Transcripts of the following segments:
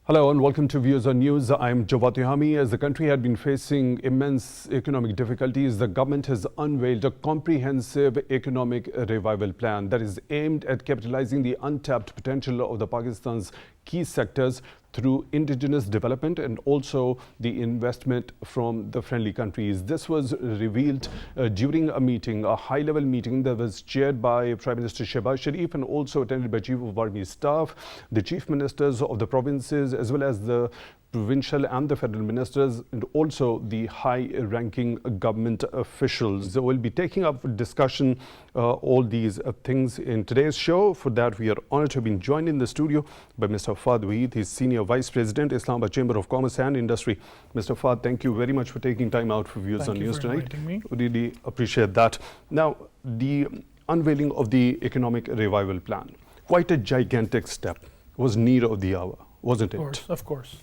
Hello and welcome to Views on News. I'm Jawad Hami. As the country had been facing immense economic difficulties, the government has unveiled a comprehensive economic revival plan that is aimed at capitalizing the untapped potential of the Pakistan's key sectors through indigenous development and also the investment from the friendly countries. This was revealed during a meeting, a high-level meeting that was chaired by Prime Minister Shehbaz Sharif and also attended by Chief of Army Staff, the Chief Ministers of the provinces, as well as the provincial and the federal ministers, and also the high-ranking government officials. So we'll be taking up discussion all these things in today's show. For that, we are honored to have been joined in the studio by Mr. Faad Waheed. He's Senior Vice President, Islamabad Chamber of Commerce and Industry. Mr. Faad, thank you very much for taking time out for Views on News tonight. Me. Really appreciate that. Now, the unveiling of the economic revival plan, quite a gigantic step, was need of the hour, wasn't it? Of course.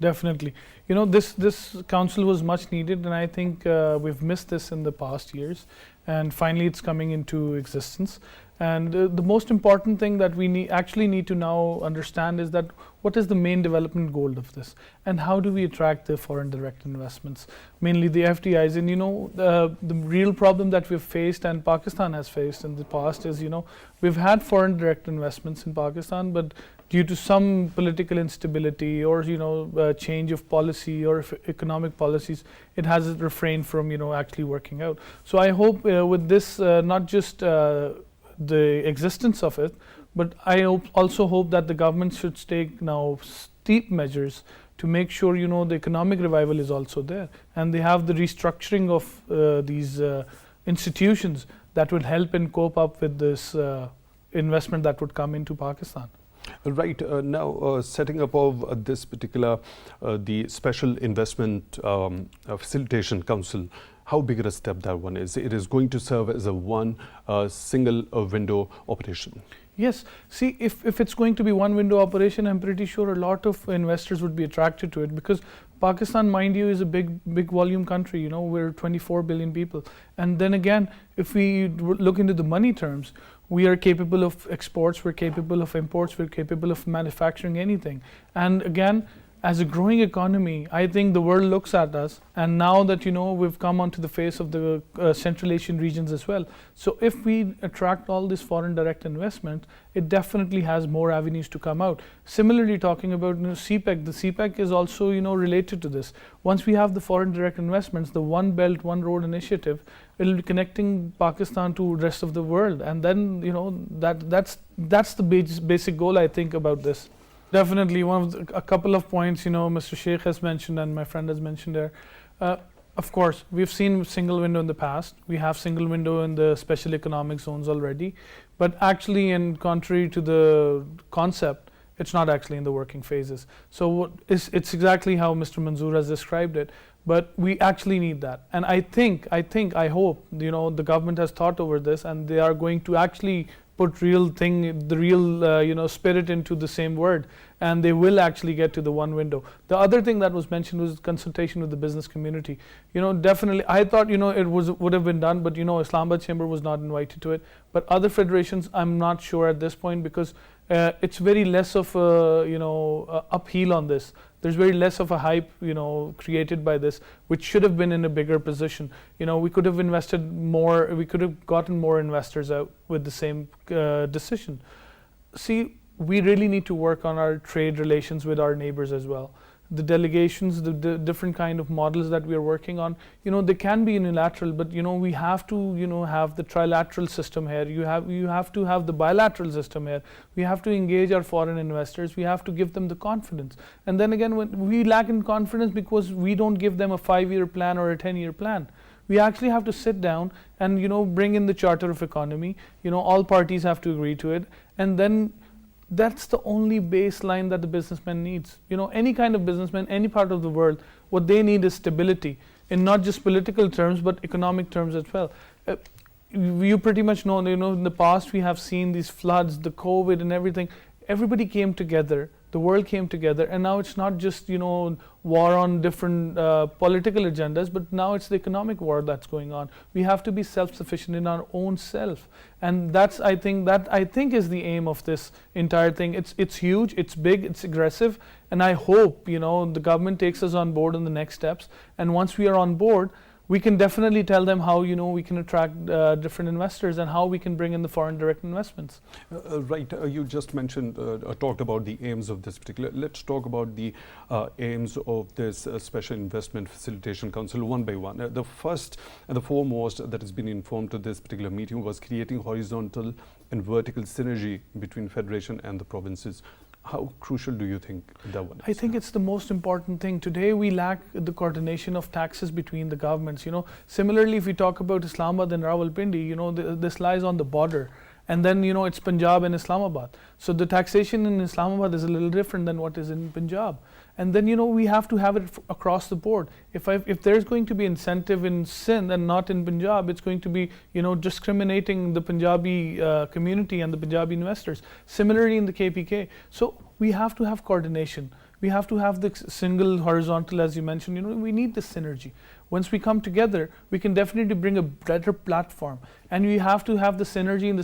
Definitely. You know, this council was much needed, and I think we've missed this in the past years, and finally it's coming into existence. And the most important thing that we actually need to now understand is that what is the main development goal of this, and how do we attract the foreign direct investments, mainly the FDIs. And you know, the real problem that we've faced and Pakistan has faced in the past is, you know, we've had foreign direct investments in Pakistan, but due to some political instability or, you know, change of policy or economic policies, it has refrained from, you know, actually working out. So I hope with this, not just the existence of it, but I also hope that the government should take now steep measures to make sure, you know, the economic revival is also there, and they have the restructuring of these institutions that will help and cope up with this investment that would come into Pakistan. Right. Now, setting up of this particular, the Special Investment Facilitation Council, how big a step that one is? It is going to serve as a one single window operation. Yes. See, if it's going to be one window operation, I'm pretty sure a lot of investors would be attracted to it, because Pakistan, mind you, is a big volume country. You know, we're 24 billion people. And then again, if we look into the money terms, we are capable of exports, we're capable of imports, we're capable of manufacturing anything. And again, as a growing economy, I think the world looks at us, and now that, you know, we've come onto the face of the Central Asian regions as well. So if we attract all this foreign direct investment, it definitely has more avenues to come out. Similarly, talking about, you know, CPEC, the CPEC is also, you know, related to this. Once we have the foreign direct investments, the One Belt, One Road initiative, it will be connecting Pakistan to the rest of the world. And then, you know, that's the basic goal, I think, about this. Definitely, a couple of points, you know, Mr. Sheikh has mentioned and my friend has mentioned there. Of course, we've seen single window in the past. We have single window in the special economic zones already. But actually, in contrary to the concept, it's not actually in the working phases. So it's exactly how Mr. Manzoor has described it. But we actually need that. And I hope, you know, the government has thought over this, and they are going to actually put the real you know, spirit into the same word, and they will actually get to the one window. The other thing that was mentioned was consultation with the business community. You know, definitely, I thought, you know, it would have been done, but, you know, Islamabad Chamber was not invited to it. But other federations, I'm not sure at this point, because it's very less of a, you know, upheaval on this. There's very less of a hype, you know, created by this, which should have been in a bigger position. You know, we could have invested more, we could have gotten more investors out with the same decision. See, we really need to work on our trade relations with our neighbors as well. The delegations, the different kind of models that we are working on, you know, they can be unilateral, but, you know, we have to, you know, have the trilateral system here. You have to have the bilateral system here. We have to engage our foreign investors. We have to give them the confidence. And then again, when we lack in confidence because we don't give them a 5-year plan or a 10-year plan. We actually have to sit down and, you know, bring in the Charter of Economy. You know, all parties have to agree to it, and then that's the only baseline that the businessman needs. You know, any kind of businessman, any part of the world, what they need is stability, in not just political terms, but economic terms as well. You pretty much know, you know, in the past we have seen these floods, the COVID and everything. Everybody came together The world came together, and now it's not just war on different political agendas, but now it's the economic war that's going on. We have to be self-sufficient in our own self, and that's I think is the aim of this entire thing. It's huge, it's big, it's aggressive, and I hope the government takes us on board in the next steps. And once we are on board, we can definitely tell them how we can attract different investors and how we can bring in the foreign direct investments. Right, you just mentioned, talked about the aims of this particular. Let's talk about the aims of this Special Investment Facilitation Council one by one. The first and the foremost that has been informed to this particular meeting was creating horizontal and vertical synergy between Federation and the provinces. How crucial do you think that one is? I think it's the most important thing. Today we lack the coordination of taxes between the governments. Similarly, if we talk about Islamabad and Rawalpindi, this lies on the border. And then it's Punjab and Islamabad. So the taxation in Islamabad is a little different than what is in Punjab. And then we have to have it across the board. If there's going to be incentive in Sindh and not in Punjab, it's going to be discriminating the Punjabi community and the Punjabi investors. Similarly in the KPK. So we have to have coordination. We have to have the single horizontal, as you mentioned. We need this synergy. Once we come together, we can definitely bring a better platform. And we have to have the synergy in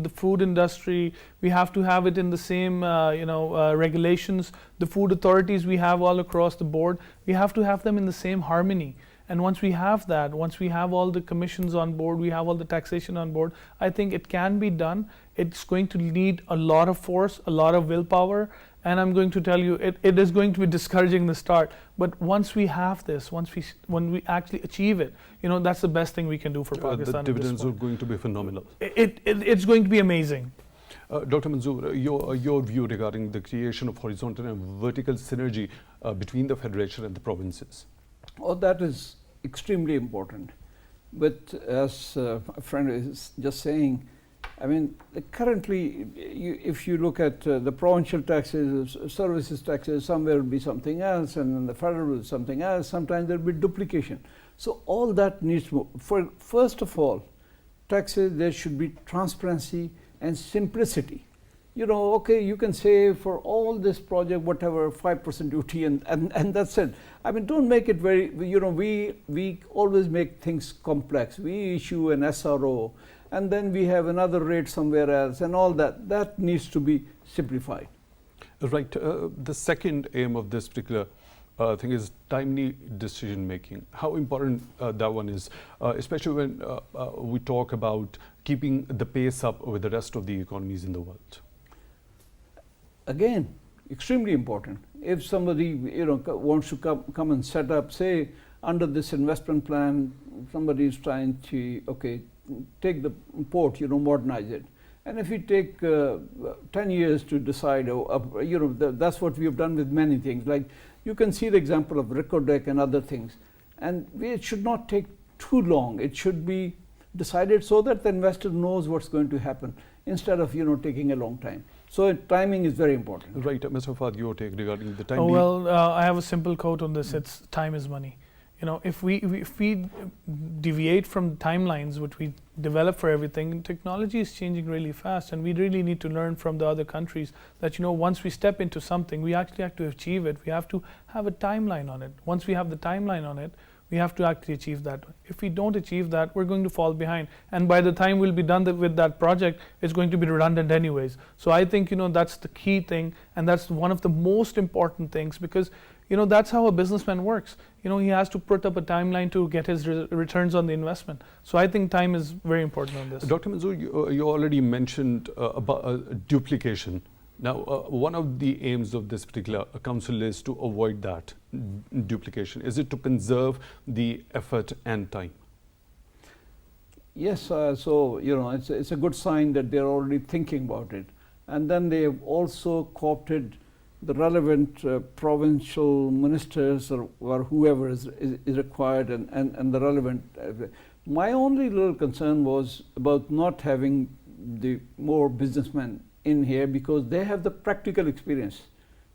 the food industry. We have to have it in the same regulations. The food authorities we have all across the board, we have to have them in the same harmony. And once we have that, once we have all the commissions on board, we have all the taxation on board, I think it can be done. It's going to need a lot of force, a lot of willpower. And I'm going to tell you, it is going to be discouraging in the start. But once we have this, when we actually achieve it, that's the best thing we can do for Pakistan. The dividends are going to be phenomenal. It's going to be amazing. Dr. Manzoor, your view regarding the creation of horizontal and vertical synergy between the Federation and the provinces? Oh, that is extremely important. But as a friend is just saying, I mean, currently, if you look at the provincial taxes, services taxes, somewhere will be something else, and then the federal will be something else. Sometimes there will be duplication. So all that needs more. First of all, taxes, there should be transparency and simplicity. Okay, you can say for all this project, whatever, 5% duty, and that's it. I mean, don't make it very, we always make things complex. We issue an SRO, and then we have another rate somewhere else, and all that. That needs to be simplified. Right. The second aim of this particular thing is timely decision making. How important that one is, especially when we talk about keeping the pace up with the rest of the economies in the world. Again, extremely important. If somebody wants to come and set up, say under this investment plan, somebody is trying to take the port, modernize it, and if we take 10 years to decide, that's what we have done with many things. Like you can see the example of Ricodec and other things, and it should not take too long. It should be decided so that the investor knows what's going to happen instead of taking a long time. So timing is very important. Right, Mr. Faad, your take regarding the Oh, timing. well, I have a simple quote on this. It's time is money. If we deviate from timelines which we develop for everything, technology is changing really fast, and we really need to learn from the other countries that once we step into something, we actually have to achieve it. We have to have a timeline on it. Once we have the timeline on it, we have to actually achieve that. If we don't achieve that, we're going to fall behind. And by the time we'll be done with that project, it's going to be redundant anyways. So I think, that's the key thing, and that's one of the most important things, because, that's how a businessman works. He has to put up a timeline to get his returns on the investment. So I think time is very important on this. Dr. Manzoor, you already mentioned about duplication. Now, one of the aims of this particular council is to avoid that duplication. Is it to conserve the effort and time? Yes, so it's a good sign that they're already thinking about it. And then they have also co-opted the relevant provincial ministers or whoever is required and the relevant. My only little concern was about not having the more businessmen in here, because they have the practical experience.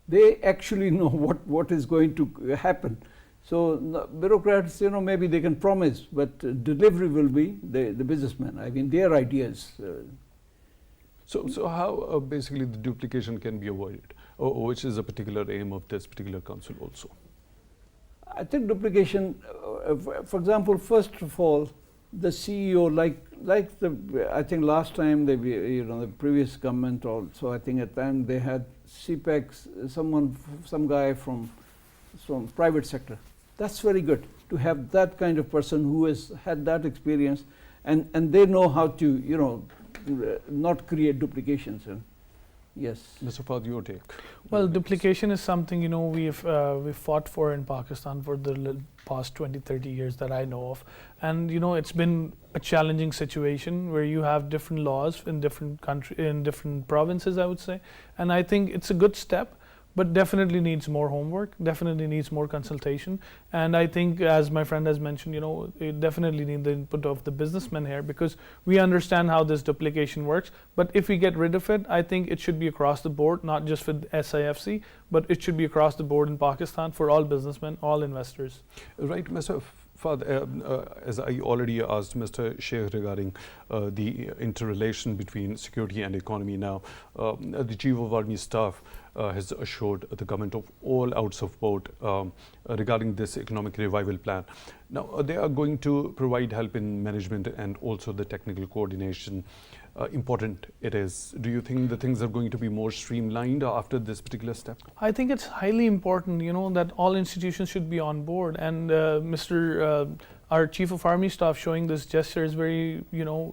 They actually know what is going to happen. So bureaucrats, maybe they can promise, but delivery will be the businessmen. I mean, their ideas. So how basically the duplication can be avoided, which is a particular aim of this particular council also? I think duplication, for example, first of all, the CEO, like I think last time the previous government also, I think at the time they had CPEX, some guy from private sector. That's very good to have that kind of person who has had that experience, and they know how to not create duplications. Yes. Mr. Faad, your take. Well, duplication is something we've fought for in Pakistan for the past 20-30 years that I know of, and it's been a challenging situation where you have different laws in different provinces, I would say, and I think it's a good step, but definitely needs more homework, definitely needs more consultation. And I think, as my friend has mentioned, it definitely needs the input of the businessmen here, because we understand how this duplication works. But if we get rid of it, I think it should be across the board, not just with SIFC, but it should be across the board in Pakistan for all businessmen, all investors. Right, Mr. Faad, as I already asked Mr. Sheikh regarding the interrelation between security and economy now, the Chief of Army Staff has assured the government of all out support regarding this economic revival plan. Now, they are going to provide help in management and also the technical coordination. Important it is. Do you think the things are going to be more streamlined after this particular step? I think it's highly important, that all institutions should be on board. And our Chief of Army Staff showing this gesture is very,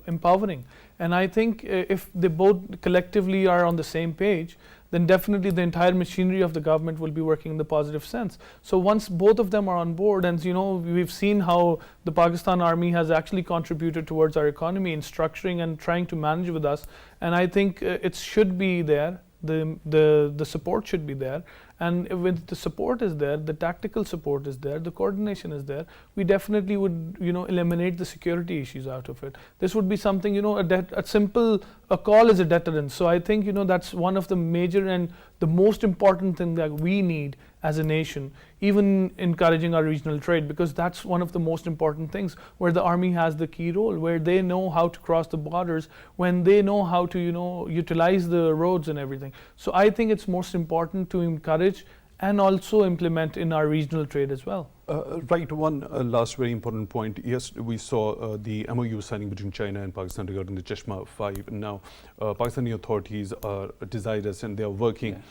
empowering. And I think if they both collectively are on the same page, then definitely the entire machinery of the government will be working in the positive sense. So once both of them are on board, and we've seen how the Pakistan Army has actually contributed towards our economy in structuring and trying to manage with us, and I think it should be there. The support should be there, and when the support is there, the tactical support is there, the coordination is there, we definitely would eliminate the security issues out of it. This would be something, a call is a deterrent. So I think that's one of the major and the most important thing that we need as a nation, even encouraging our regional trade, because that's one of the most important things where the army has the key role, where they know how to cross the borders, when they know how to utilize the roads and everything. So I think it's most important to encourage and also implement in our regional trade as well. Right, one last very important point. Yes, we saw the MOU signing between China and Pakistan regarding the Chashma 5. Now, Pakistani authorities are desirous and they are working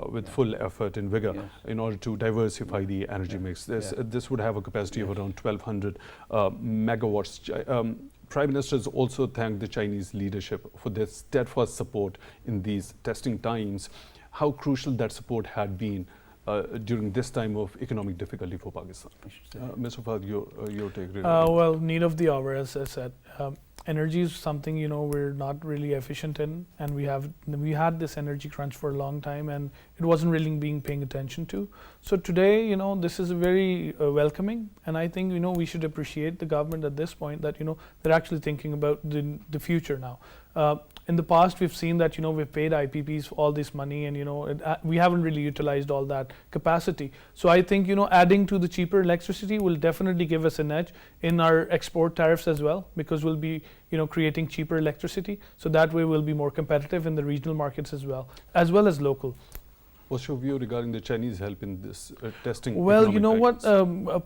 with full effort and vigor in order to diversify the energy mix. This would have a capacity of around 1,200 megawatts. Prime Minister has also thanked the Chinese leadership for their steadfast support in these testing times. How crucial that support had been during this time of economic difficulty for Pakistan. Mr. Faad, your take. Well, need of the hour, as I said. Energy is something we're not really efficient in, and we had this energy crunch for a long time, and it wasn't really being paying attention to. So today, this is very welcoming, and I think we should appreciate the government at this point that they're actually thinking about the future now. In the past, we've seen that we've paid IPPs all this money, and we haven't really utilized all that capacity. So I think adding to the cheaper electricity will definitely give us an edge in our export tariffs as well, because we'll be creating cheaper electricity. So that way we'll be more competitive in the regional markets as well as local. What's your view regarding the Chinese help in this testing? Well,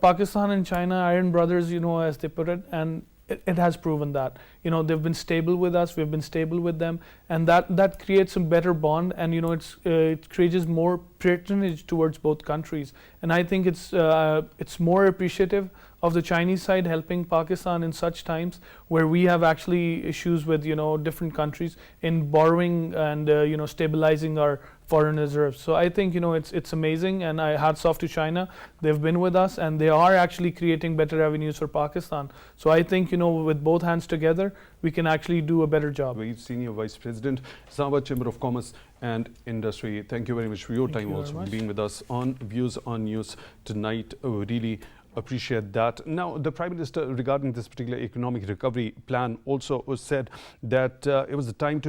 Pakistan and China, iron brothers, as they put it, and it has proven that they've been stable with us, we've been stable with them, and that creates a better bond, and it creates more patronage towards both countries. And I think it's more appreciative of the Chinese side helping Pakistan in such times where we have actually issues with different countries in borrowing and stabilizing our foreign reserves. So I think it's amazing, and hats off to China. They've been with us, and they are actually creating better avenues for Pakistan. So I think with both hands together, we can actually do a better job. Waheed, Senior Vice President, Islamabad Chamber of Commerce and Industry. Thank you very much for your time, also being with us on Views on News tonight. We really appreciate that. Now, the Prime Minister, regarding this particular economic recovery plan, also said that it was the time to